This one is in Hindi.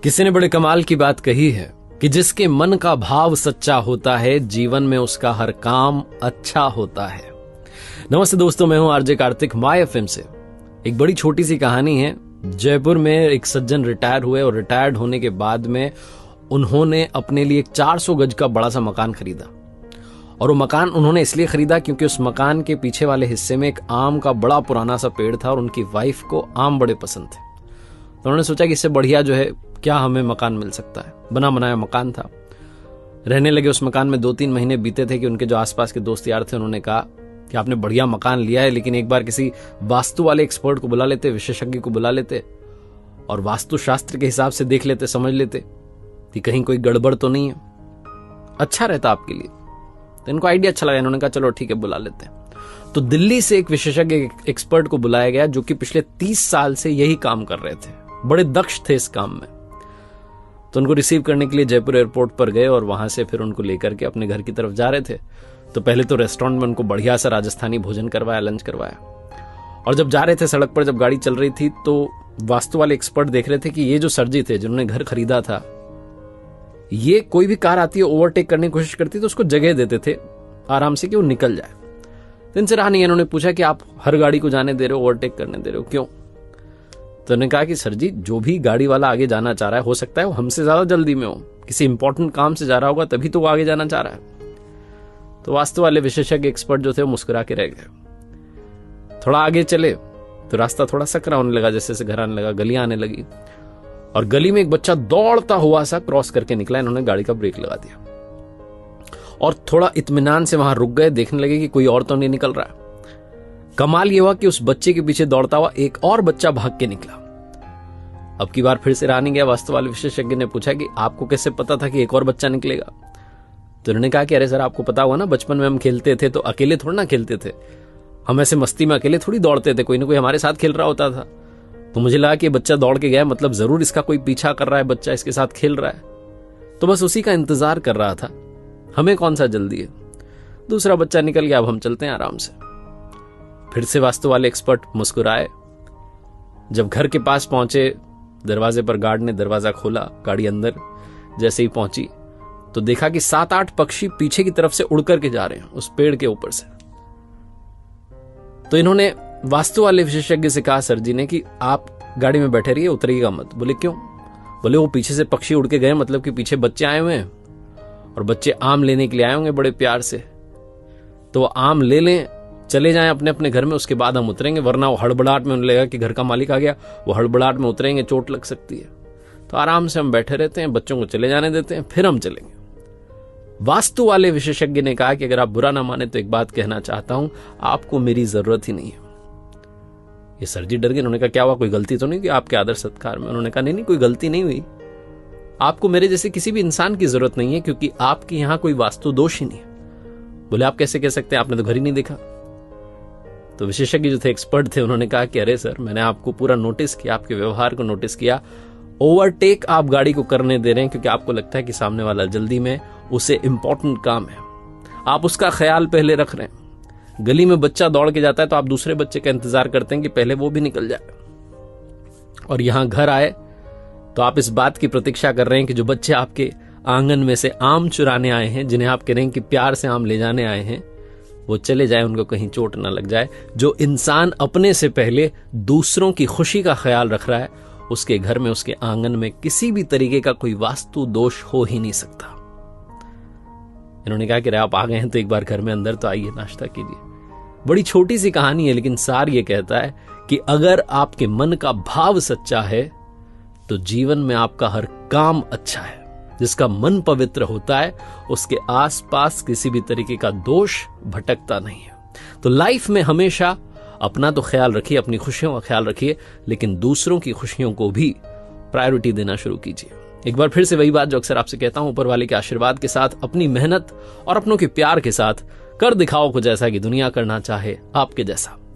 किसी ने बड़े कमाल की बात कही है कि जिसके मन का भाव सच्चा होता है जीवन में उसका हर काम अच्छा होता है। नमस्ते दोस्तों, मैं हूं आरजे कार्तिक माय एफएम से। एक बड़ी छोटी सी कहानी है। जयपुर में एक सज्जन रिटायर हुए और रिटायर्ड होने के बाद में उन्होंने अपने लिए एक 400 गज का बड़ा सा मकान खरीदा। और वो मकान उन्होंने इसलिए खरीदा क्योंकि उस मकान के पीछे वाले हिस्से में एक आम का बड़ा पुराना सा पेड़ था और उनकी वाइफ को आम बड़े पसंद थे। तो उन्होंने सोचा कि इससे बढ़िया जो है क्या हमें मकान मिल सकता है। बना बनाया मकान था। रहने लगे उस मकान में। 2-3 महीने बीते थे कि उनके जो आसपास के दोस्त यार थे उन्होंने कहा कि आपने बढ़िया मकान लिया है, लेकिन एक बार किसी वास्तु वाले एक्सपर्ट को बुला लेते, विशेषज्ञ को बुला लेते और वास्तु शास्त्र के हिसाब से देख लेते, समझ लेते कि कहीं कोई गड़बड़ तो नहीं है, अच्छा रहता आपके लिए। तो इनको आइडिया अच्छा लगा। इन्होंने कहा चलो ठीक है, बुला लेते हैं। तो दिल्ली से एक विशेषज्ञ एक्सपर्ट को बुलाया गया जो कि पिछले 30 साल से यही काम कर रहे थे, बड़े दक्ष थे इस काम में। तो उनको रिसीव करने के लिए जयपुर एयरपोर्ट पर गए और वहां से फिर उनको लेकर के अपने घर की तरफ जा रहे थे। तो पहले तो रेस्टोरेंट में उनको बढ़िया सा राजस्थानी भोजन करवाया, लंच करवाया। और जब जा रहे थे सड़क पर, जब गाड़ी चल रही थी, तो वास्तु वाले एक्सपर्ट देख रहे थे कि ये जो सर जी थे जिन्होंने घर खरीदा था, ये कोई भी कार आती है ओवरटेक करने की कोशिश करती तो उसको जगह देते थे आराम से कि वो निकल जाए। तो इनसे रहा नहीं। इन्होंने पूछा कि आप हर गाड़ी को जाने दे रहे हो, ओवरटेक करने दे रहे हो, क्यों? तो उन्होंने कहा कि सर जी, जो भी गाड़ी वाला आगे जाना चाह रहा है, हो सकता है वो हमसे ज्यादा जल्दी में हो, किसी इंपॉर्टेंट काम से जा रहा होगा तभी तो वो आगे जाना चाह रहा है। तो वास्तु वाले विशेषज्ञ एक्सपर्ट जो थे वो मुस्कुरा के रह गए। थोड़ा आगे चले तो रास्ता थोड़ा सकरा होने लगा, जैसे से घर आने लगा, गलियां आने लगी और गली में एक बच्चा दौड़ता हुआ सा क्रॉस करके निकला। इन्होंने गाड़ी का ब्रेक लगा दिया और थोड़ा इत्मीनान से वहां रुक गए, देखने लगे कि कोई और तो नहीं निकल रहा है। कमाल ये हुआ कि उस बच्चे के पीछे दौड़ता हुआ एक और बच्चा भाग के निकला। अब की बार फिर से रहा नहीं गया। वास्तु वाले विशेषज्ञ ने पूछा कि आपको कैसे पता था कि एक और बच्चा निकलेगा? तो उन्होंने कहा कि अरे सर, आपको पता हुआ ना, बचपन में हम खेलते थे तो अकेले थोड़ा ना खेलते थे, हम ऐसे मस्ती में अकेले थोड़ी दौड़ते थे, कोई ना कोई हमारे साथ खेल रहा होता था। तो मुझे लगा कि बच्चा दौड़ के गया, मतलब जरूर इसका कोई पीछा कर रहा है, बच्चा इसके साथ खेल रहा है, तो बस उसी का इंतजार कर रहा था, हमें कौन सा जल्दी है। दूसरा बच्चा निकल गया, अब हम चलते हैं आराम से। फिर से वास्तु वाले एक्सपर्ट मुस्कुराए। जब घर के पास पहुंचे, दरवाजे पर गार्ड ने दरवाजा खोला, गाड़ी अंदर जैसे ही पहुंची तो देखा कि 7-8 पक्षी पीछे की तरफ से उड़ करके जा रहे हैं उस पेड़ के ऊपर से। तो इन्होंने वास्तु वाले विशेषज्ञ से कहा सर जी ने कि आप गाड़ी में बैठे रहिए, उतरिएगा मत। बोले क्यों? बोले वो पीछे से पक्षी उड़ के गए, मतलब कि पीछे बच्चे आए हुए हैं और बच्चे आम लेने के लिए आए होंगे बड़े प्यार से, तो वो आम ले लें, चले जाएं अपने अपने घर में, उसके बाद हम उतरेंगे, वरना वो हड़बड़ाहट में उन्हें लगेगा कि घर का मालिक आ गया, वो हड़बड़ाहट में उतरेंगे, चोट लग सकती है। तो आराम से हम बैठे रहते हैं, बच्चों को चले जाने देते हैं, फिर हम चलेंगे। वास्तु वाले विशेषज्ञ ने कहा कि अगर आप बुरा ना माने तो एक बात कहना चाहता हूं, आपको मेरी जरूरत ही नहीं है। ये सर जी डर गए। उन्होंने कहा क्या हुआ, कोई गलती तो नहीं की आपके आदर सत्कार में? उन्होंने कहा नहीं, कोई गलती नहीं हुई। आपको मेरे जैसे किसी भी इंसान की जरूरत नहीं है, क्योंकि आपके यहां कोई वास्तु दोष ही नहीं है। बोले आप कैसे कह सकते हैं, आपने तो घर ही नहीं देखा। तो विशेषज्ञ जो थे, एक्सपर्ट थे, उन्होंने कहा कि अरे सर, मैंने आपको पूरा नोटिस किया, आपके व्यवहार को नोटिस किया। ओवरटेक आप गाड़ी को करने दे रहे हैं क्योंकि आपको लगता है कि सामने वाला जल्दी में, उसे इंपॉर्टेंट काम है, आप उसका ख्याल पहले रख रहे हैं। गली में बच्चा दौड़ के जाता है तो आप दूसरे बच्चे का इंतजार करते हैं कि पहले वो भी निकल जाए। और यहां घर आए तो आप इस बात की प्रतीक्षा कर रहे हैं कि जो बच्चे आपके आंगन में से आम चुराने आए हैं, जिन्हें आप कह रहे हैं कि प्यार से आम ले जाने आए हैं, वो चले जाए, उनको कहीं चोट ना लग जाए। जो इंसान अपने से पहले दूसरों की खुशी का ख्याल रख रहा है, उसके घर में, उसके आंगन में किसी भी तरीके का कोई वास्तु दोष हो ही नहीं सकता। इन्होंने कहा कि आप आ गए हैं तो एक बार घर में अंदर तो आइए, नाश्ता कीजिए। बड़ी छोटी सी कहानी है, लेकिन सार ये कहता है कि अगर आपके मन का भाव सच्चा है तो जीवन में आपका हर काम अच्छा है। जिसका मन पवित्र होता है उसके आसपास किसी भी तरीके का दोष भटकता नहीं है। तो लाइफ में हमेशा अपना तो ख्याल रखिए, अपनी खुशियों का ख्याल रखिए, लेकिन दूसरों की खुशियों को भी प्रायोरिटी देना शुरू कीजिए। एक बार फिर से वही बात जो अक्सर आपसे कहता हूं, ऊपर वाले के आशीर्वाद के साथ, अपनी मेहनत और अपनों के प्यार के साथ कर दिखाओ कुछ ऐसा कि दुनिया करना चाहे आपके जैसा।